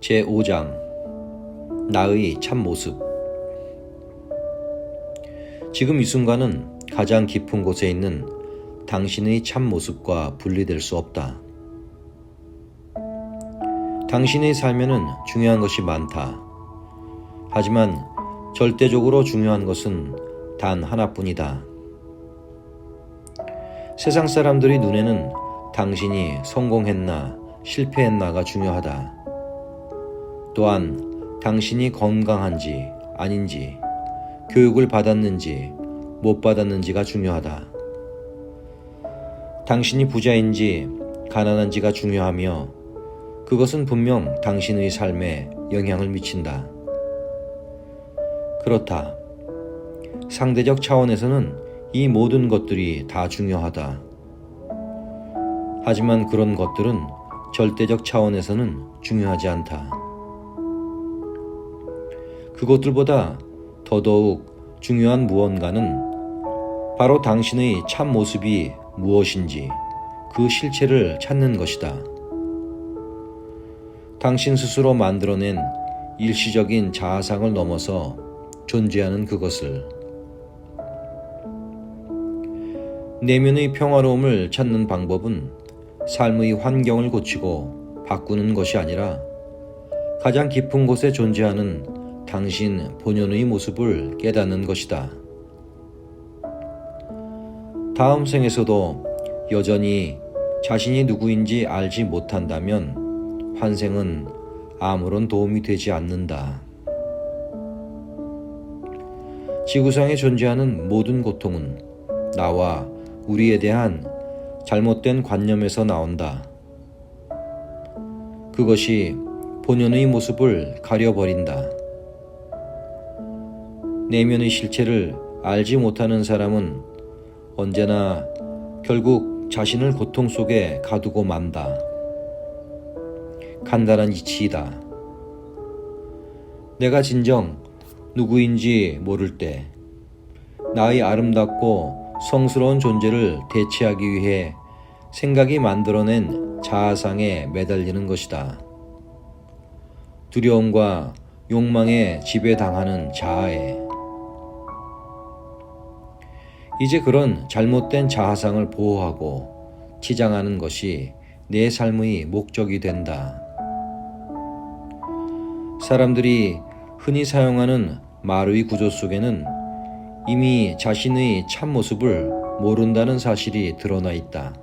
제5장 나의 참모습. 지금 이 순간은 가장 깊은 곳에 있는 당신의 참모습과 분리될 수 없다. 당신의 삶에는 중요한 것이 많다. 하지만 절대적으로 중요한 것은 단 하나뿐이다. 세상 사람들의 눈에는 당신이 성공했나 실패했나가 중요하다. 또한 당신이 건강한지 아닌지, 교육을 받았는지 못 받았는지가 중요하다. 당신이 부자인지 가난한지가 중요하며 그것은 분명 당신의 삶에 영향을 미친다. 그렇다. 상대적 차원에서는 이 모든 것들이 다 중요하다. 하지만 그런 것들은 절대적 차원에서는 중요하지 않다. 그것들보다 더더욱 중요한 무언가는 바로 당신의 참모습이 무엇인지 그 실체를 찾는 것이다. 당신 스스로 만들어낸 일시적인 자아상을 넘어서 존재하는 그것을. 내면의 평화로움을 찾는 방법은 삶의 환경을 고치고 바꾸는 것이 아니라 가장 깊은 곳에 존재하는 당신 본연의 모습을 깨닫는 것이다. 다음 생에서도 여전히 자신이 누구인지 알지 못한다면 환생은 아무런 도움이 되지 않는다. 지구상에 존재하는 모든 고통은 나와 우리에 대한 잘못된 관념에서 나온다. 그것이 본연의 모습을 가려버린다. 내면의 실체를 알지 못하는 사람은 언제나 결국 자신을 고통 속에 가두고 만다. 간단한 이치이다. 내가 진정 누구인지 모를 때 나의 아름답고 성스러운 존재를 대체하기 위해 생각이 만들어낸 자아상에 매달리는 것이다. 두려움과 욕망에 지배당하는 자아에. 이제 그런 잘못된 자아상을 보호하고 치장하는 것이 내 삶의 목적이 된다. 사람들이 흔히 사용하는 말의 구조 속에는 이미 자신의 참모습을 모른다는 사실이 드러나 있다.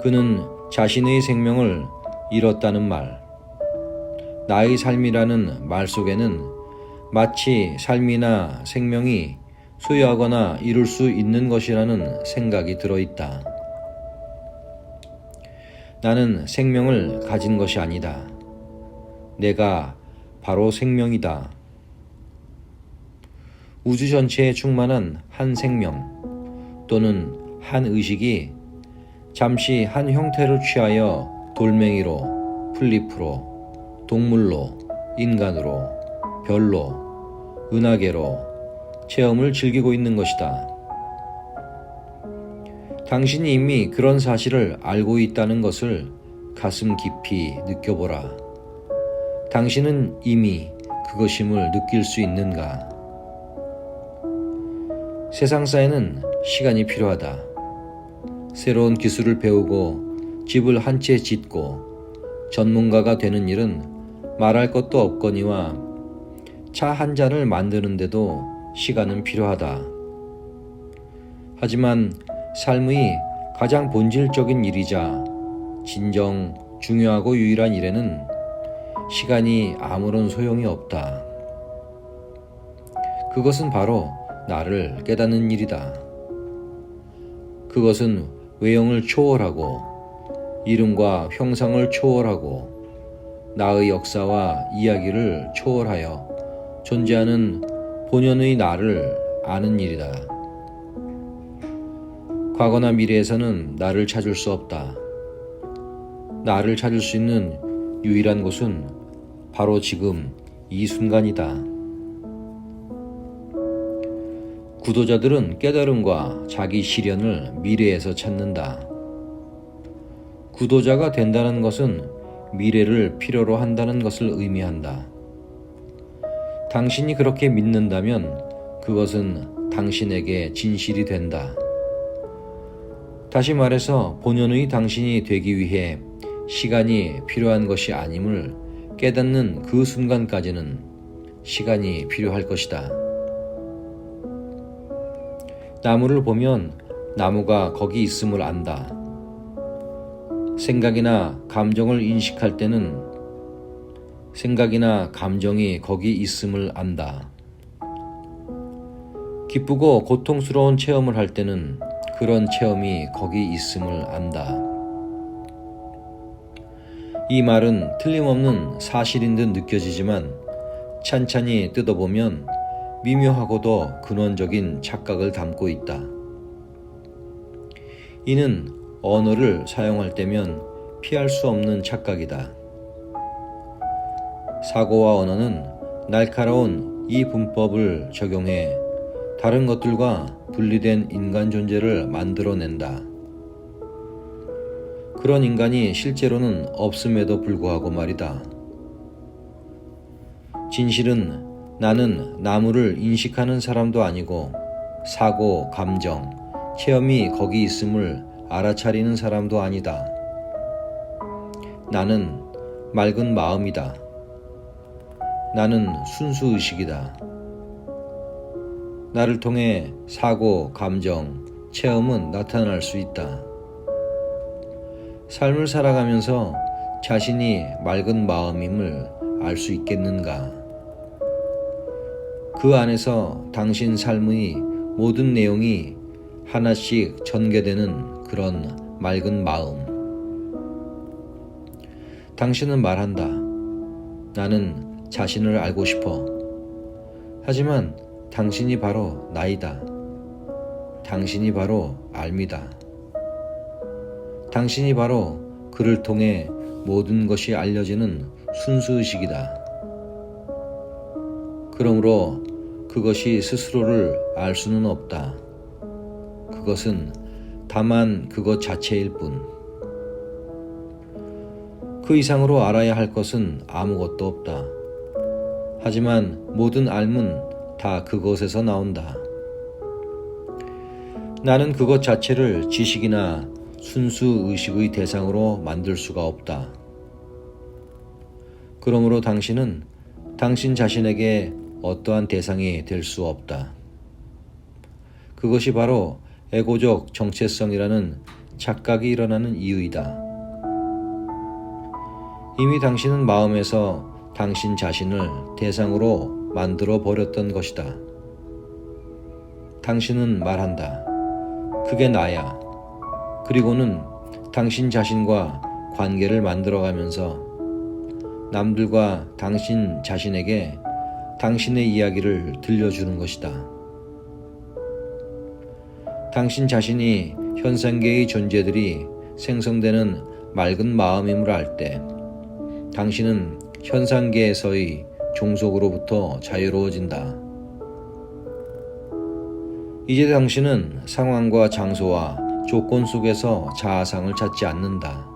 그는 자신의 생명을 잃었다는 말, 나의 삶이라는 말 속에는 마치 삶이나 생명이 소유하거나 이룰 수 있는 것이라는 생각이 들어있다. 나는 생명을 가진 것이 아니다. 내가 바로 생명이다. 우주 전체에 충만한 한 생명 또는 한 의식이 잠시 한 형태를 취하여 돌멩이로, 풀잎으로, 동물로, 인간으로, 별로, 은하계로 체험을 즐기고 있는 것이다. 당신이 이미 그런 사실을 알고 있다는 것을 가슴 깊이 느껴보라. 당신은 이미 그것임을 느낄 수 있는가? 세상사에는 시간이 필요하다. 새로운 기술을 배우고 집을 한 채 짓고 전문가가 되는 일은 말할 것도 없거니와 차 한 잔을 만드는데도 시간은 필요하다. 하지만 삶의 가장 본질적인 일이자 진정 중요하고 유일한 일에는 시간이 아무런 소용이 없다. 그것은 바로 나를 깨닫는 일이다. 그것은 외형을 초월하고 이름과 형상을 초월하고 나의 역사와 이야기를 초월하여 존재하는 본연의 나를 아는 일이다. 과거나 미래에서는 나를 찾을 수 없다. 나를 찾을 수 있는 유일한 곳은 바로 지금 이 순간이다. 구도자들은 깨달음과 자기 실현을 미래에서 찾는다. 구도자가 된다는 것은 미래를 필요로 한다는 것을 의미한다. 당신이 그렇게 믿는다면 그것은 당신에게 진실이 된다. 다시 말해서 본연의 당신이 되기 위해 시간이 필요한 것이 아님을 깨닫는 그 순간까지는 시간이 필요할 것이다. 나무를 보면 나무가 거기 있음을 안다. 생각이나 감정을 인식할 때는 생각이나 감정이 거기 있음을 안다. 기쁘고 고통스러운 체험을 할 때는 그런 체험이 거기 있음을 안다. 이 말은 틀림없는 사실인 듯 느껴지지만 찬찬히 뜯어보면 미묘하고도 근원적인 착각을 담고 있다. 이는 언어를 사용할 때면 피할 수 없는 착각이다. 사고와 언어는 날카로운 이 분법을 적용해 다른 것들과 분리된 인간 존재를 만들어낸다. 그런 인간이 실제로는 없음에도 불구하고 말이다. 진실은 나는 나무를 인식하는 사람도 아니고 사고, 감정, 체험이 거기 있음을 알아차리는 사람도 아니다. 나는 맑은 마음이다. 나는 순수의식이다. 나를 통해 사고, 감정, 체험은 나타날 수 있다. 삶을 살아가면서 자신이 맑은 마음임을 알 수 있겠는가? 그 안에서 당신 삶의 모든 내용이 하나씩 전개되는 그런 맑은 마음. 당신은 말한다. 나는 자신을 알고 싶어. 하지만 당신이 바로 나이다. 당신이 바로 알미다. 당신이 바로 그를 통해 모든 것이 알려지는 순수의식이다. 그러므로 그것이 스스로를 알 수는 없다. 그것은 다만 그것 자체일 뿐. 그 이상으로 알아야 할 것은 아무것도 없다. 하지만 모든 알문 다 그것에서 나온다. 나는 그것 자체를 지식이나 순수의식의 대상으로 만들 수가 없다. 그러므로 당신은 당신 자신에게 어떠한 대상이 될 수 없다. 그것이 바로 에고적 정체성이라는 착각이 일어나는 이유이다. 이미 당신은 마음에서 당신 자신을 대상으로 만들어 버렸던 것이다. 당신은 말한다. 그게 나야. 그리고는 당신 자신과 관계를 만들어가면서 남들과 당신 자신에게 당신의 이야기를 들려주는 것이다. 당신 자신이 현상계의 존재들이 생성되는 맑은 마음임을 알 때 당신은 현상계에서의 종속으로부터 자유로워진다. 이제 당신은 상황과 장소와 조건 속에서 자아상을 찾지 않는다.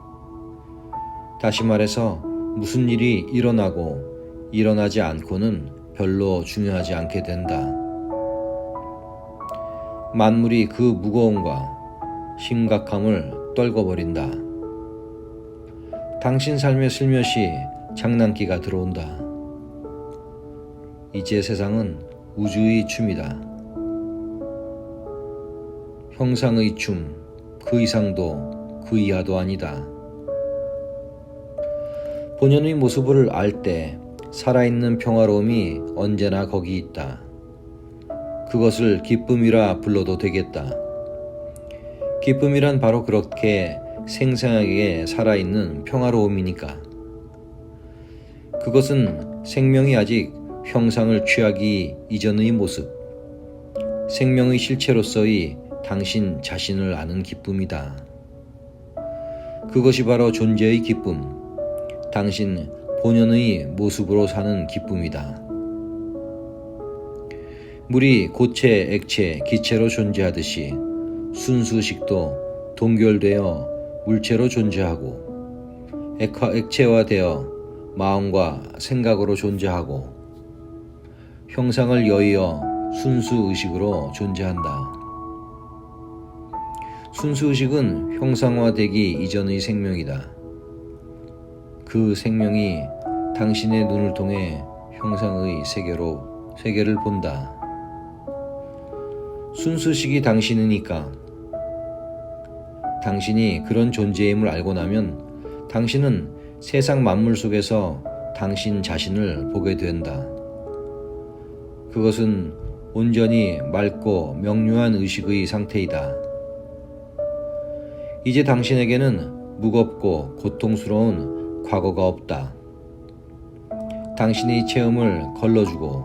다시 말해서 무슨 일이 일어나고 일어나지 않고는 별로 중요하지 않게 된다. 만물이 그 무거움과 심각함을 떨궈버린다. 당신 삶에 슬며시 장난기가 들어온다. 이제 세상은 우주의 춤이다. 형상의 춤, 그 이상도 그 이하도 아니다. 본연의 모습을 알 때 살아있는 평화로움이 언제나 거기 있다. 그것을 기쁨이라 불러도 되겠다. 기쁨이란 바로 그렇게 생생하게 살아있는 평화로움이니까. 그것은 생명이 아직 형상을 취하기 이전의 모습, 생명의 실체로서의 당신 자신을 아는 기쁨이다. 그것이 바로 존재의 기쁨, 당신 본연의 모습으로 사는 기쁨이다. 물이 고체, 액체, 기체로 존재하듯이 순수식도 동결되어 물체로 존재하고 액체화되어 마음과 생각으로 존재하고 형상을 여의어 순수의식으로 존재한다. 순수의식은 형상화되기 이전의 생명이다. 그 생명이 당신의 눈을 통해 형상의 세계를 본다. 순수식이 당신이니까 당신이 그런 존재임을 알고 나면 당신은 세상 만물 속에서 당신 자신을 보게 된다. 그것은 온전히 맑고 명료한 의식의 상태이다. 이제 당신에게는 무겁고 고통스러운 과거가 없다. 당신의 체험을 걸러주고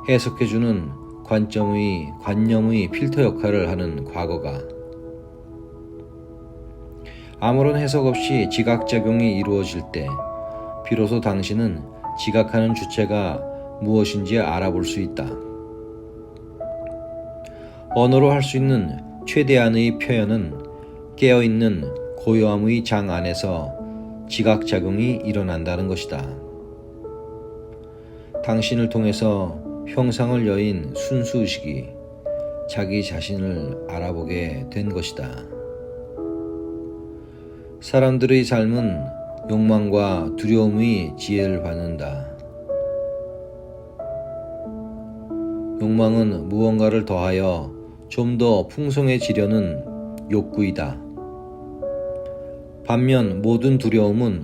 해석해주는 관념의 필터 역할을 하는 과거가 아무런 해석 없이 지각작용이 이루어질 때 비로소 당신은 지각하는 주체가 무엇인지 알아볼 수 있다. 언어로 할 수 있는 최대한의 표현은 깨어있는 고요함의 장 안에서 지각작용이 일어난다는 것이다. 당신을 통해서 형상을 여인 순수의식이 자기 자신을 알아보게 된 것이다. 사람들의 삶은 욕망과 두려움의 지혜를 받는다. 욕망은 무언가를 더하여 좀 더 풍성해지려는 욕구이다. 반면 모든 두려움은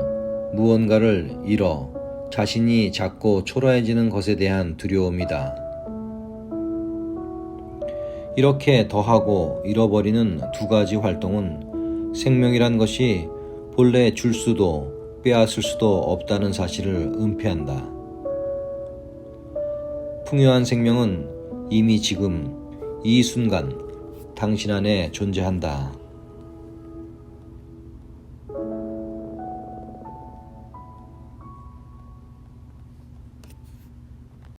무언가를 잃어 자신이 작고 초라해지는 것에 대한 두려움이다. 이렇게 더하고 잃어버리는 두 가지 활동은 생명이란 것이 본래 줄 수도 빼앗을 수도 없다는 사실을 은폐한다. 풍요한 생명은 이미 지금 이 순간 당신 안에 존재한다.